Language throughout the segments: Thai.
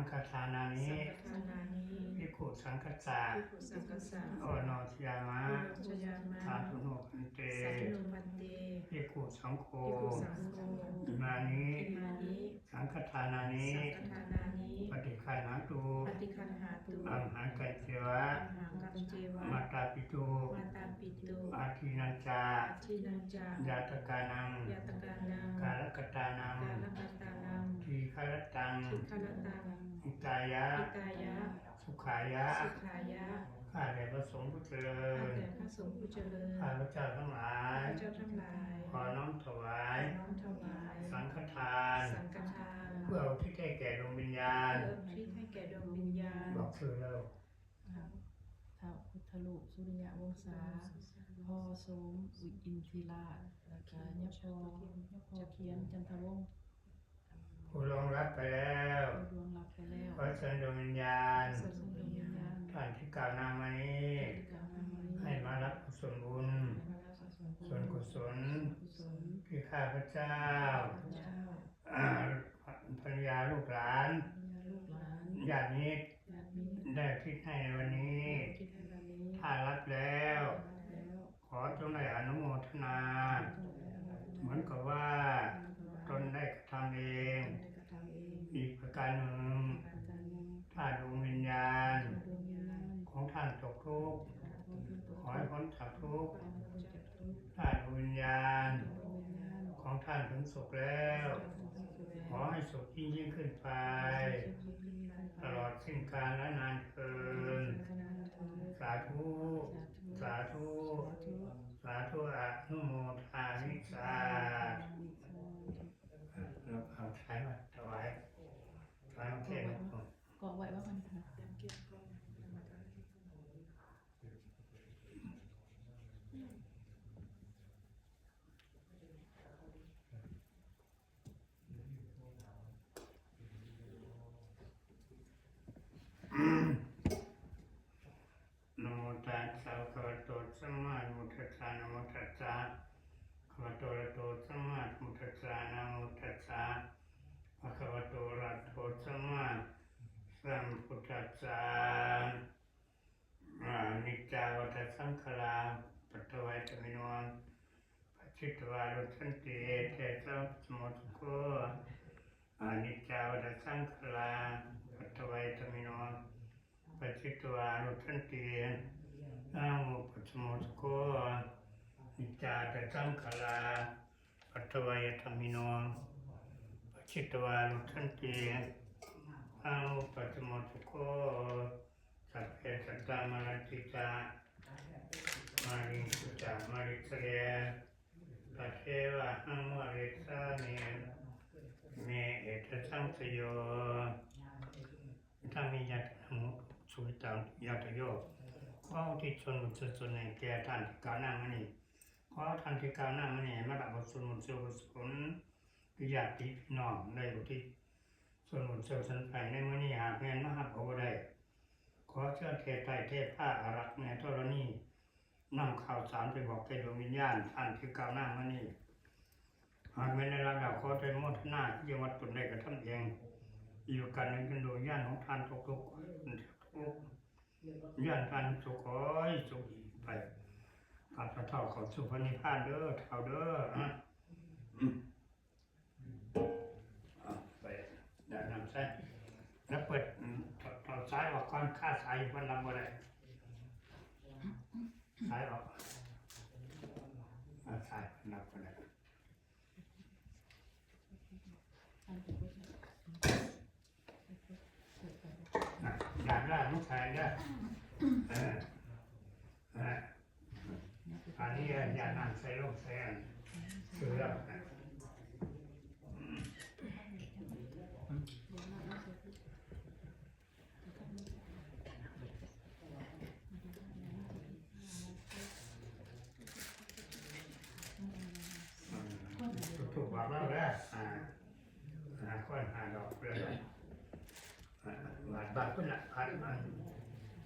งฆทานานิ สังฆทานานิ ภิกขุสังฆสะ ภิกขุสังฆสะ โอโนชยามะ โอโนชยามะ สาธุโนพันเต สาธุโนพันเต ภิกขุสังโฆ ภิกขุสังโฆ อิมานิ อิมานิ สังฆทานานิ สังฆทานานิ ปฏิคันหาตุ ปฏิคันหาตุ อัมหังกัจเจวะ อัมหังกัจเจวะ มาตาปิตุ มาตาปิตุ อาทินัญจา อาทินัญจาย าตกานัง ยาตกานัง กาลกตานัง กาลกัตตานัง ทีฆรตัง ทิคารตัง อิตายะ อิตายะ สุขายะ สุขายะ ข้าแต่พระสงฆ์ผู้เจริ ข้า ญ แต่พระสงฆ์ผู้เจริญ ข้าพระเจ้าทั้งหลาย ข้าเจ้าทั้งหลาย ขอน้อมถวาย น้อมถวาย สังฆทาน สังฆทาน เพื่ออุที่ให้แก่ดวงวิญญาณ เพื่อที่ให้แก่ดวงวิญญาณ บอกชื่อแล้ว ท้าวพุทธลูกสุริยะวงศาพ่อโสมวิอินทรีราชแล้วก็ยะพอเขียนจันทวงศ์ ผู้ลงรับไปแล้ว ดวงรับไปแล้ว ขอเชิญดวงวิญญาณ ส่วนดวงวิญญาณ ท่านที่กล่าวนามานี้ ที่กล่าวมาวันนี้ ให้มารับส่วนบุญ ให้มารับส่วนบุญ ส่วนกุศล กุศล ที่ข้าพเจ้า พระเจ้า ภรรยาลูกหลาน ญาติลูกหลาน ญาติมิตร ญาติมิตร ได้คิดให้ในวันนี้ ที่ให้วันนี้ ถ้ารับแล้ว แล้ว ขอจงได้อนุโมทนา เหมือนกับว่าตนได้กระทำเอง ได้กระทำเอง อีกประการหนึ่ง การงาน ถ้าดวงวิญญาณ ดวงวิญญาณ ของท่านตกทุกข์ ขอให้พ้นจากทุกข์ ถ้าดวงวิญญาณของท่านถึงสุขแล้ว ขอให้สุขยิ่งขึ้นไป ตลอดสิ้นกาลและนานเกิน สาธุ สาธุ สาธุอนุโมทามิสาเราเอาใช้มาถวายถวายมาเทศน์ ก็ไว้ว่ามันนะ นะโมตัสสะภะคะวะโตสัมมาสัมพุทธัสสะนะโมตัสสะภะคะวะโตอะระหะโตสัมมาสัมพุทธัสสะนะโมตัสสะภะคะวะโตอะระหะโตสัมมาสัมพุทธัสสะนิจจาวัฏสังขารปัตตวัยตมิโนปัจฉิตวารุสันติเตสัมสมุทโกนิจจาวัฏสังขารปัตตวัยตมิโนปัจฉิตวารุสันตินาโมปัสสมุทโกนิจจาวัฏสังขารปัตตวัยตมิโนปัจฉิตวารุสันตินาโมปัสสมุทโกสัพเพสัตตามรติจามาริสุจามาริสเรปัทเทวะหังวริสาเนเมเอตสังสโยถ้ามีญาติธรรมสุวิตังญาติโยขออุทิศส่วนบุญส่วนแห่งแก่ท่านที่กล่าวหน้ามานี้ขอท่านที่กล่าวหน้ามานี้มารับบทส่วนบุญส่วนกุศลคือญาติพี่น้องได้อุทิศส่วนบุญส่วนสันไปในมื้อนี้หากแม่นมหาภวได้ขอเชิญเทพไตรเทพผ้าอารักษ์ในธรณีนำข่าวสารไปบอกแก่ดวงวิญญาณท่านที่กล่าวหน้ามานี้หากไม่ได้รับดาวขอใจโมทนาที่จังหวัดตนได้กระทำเองอยู่กันในกันโดยญาณของท่านทุกทุกญาณท่านสุขขอยสุขไปข้าพเจ้าเข้าสู่พระนิพพานเด้อเท่าเด้อไปเดี๋ยวนำใส่แล้วเปิดต่อสายออกก่อนค่าสายอยู่วันลำบ่ได้สายออกสายนับบ่ได้อยากได้ลูกชายได้อันนี้อย่านั่งใส่ลูกแซนเสือถูกบอกแล้วนะคนหาดอกเลยบาดบาดก็หนักพันมัน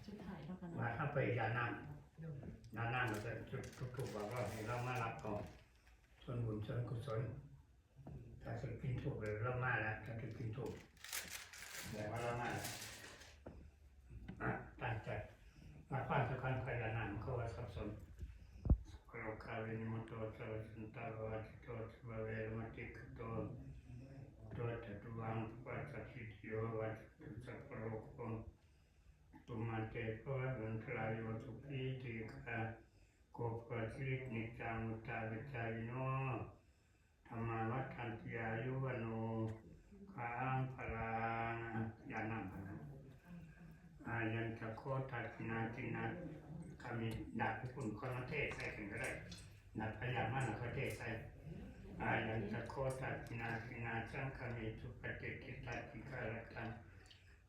ชุดถ่ายเท่ากัน บาดเข้าไปยานั่งเราจะถูกบอกว่าให้เรามารับของส่วนบุญส่วนกุศลถ้าจะกินถูกเลยเรามาแล้วถ้าจะกินถูกแต่ว่าเรามา สวัสดิตาวาจิโตสวเวรมติกโตตัวจตุวังปัสสสิทธิโยวัจตุสัพพโรโคตุมาเตโกวินทรายโยสุขีติกาโกภะสิรินิจังมุตตาวิจายโนธรรมาวัฏันติอายุวโนขังพลังยานังพลังอายันตะโคทักนาตินาคำมีดาบพิคุณคนประเทศใส่กันก็ได้ดาบพยามานะประเทศใส่อายันตะโคทักนาตินาสังคมีสุปฏิทิตาติการตัง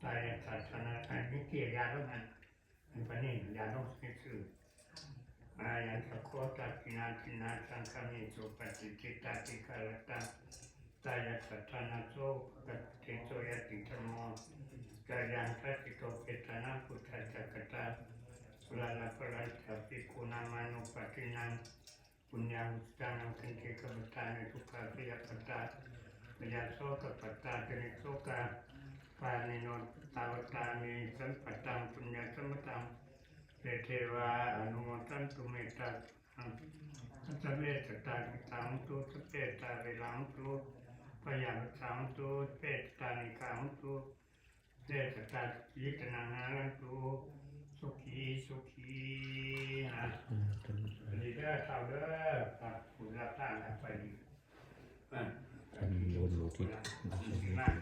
ตายสัตนาอันนี้เกี่ยวยาแล้วมันปนี้ยาต้องซื้ออายันตะโคทักนาตินาสังคมีสุปฏิทิตาติการตังตายสัตนาโสปฏิโสยติธรรมโมกายังทัติโตเปตนาพุทธจักตาสุลาภรันตปิกุณามานุปตินังปุญญาวุตานังคันเทกปตาในทุกขาปิยปตาปยาโสกปตาเจนิโสกาปานิโนตาวตามีสัมปตังปุญญาสัมปตังเทวาอนุโมทันตุเมตตาสัพเพสัตตานิสังตุสัพเพตาเวลังตุปยาสังตุเปตตานิขังตุเตสตาจิตนังหารันตุสุขีสุขีนะดีเด้อเท่าเด้อครับคุณรับทานไปดี ท่านบุญอุทิศ ดีมาก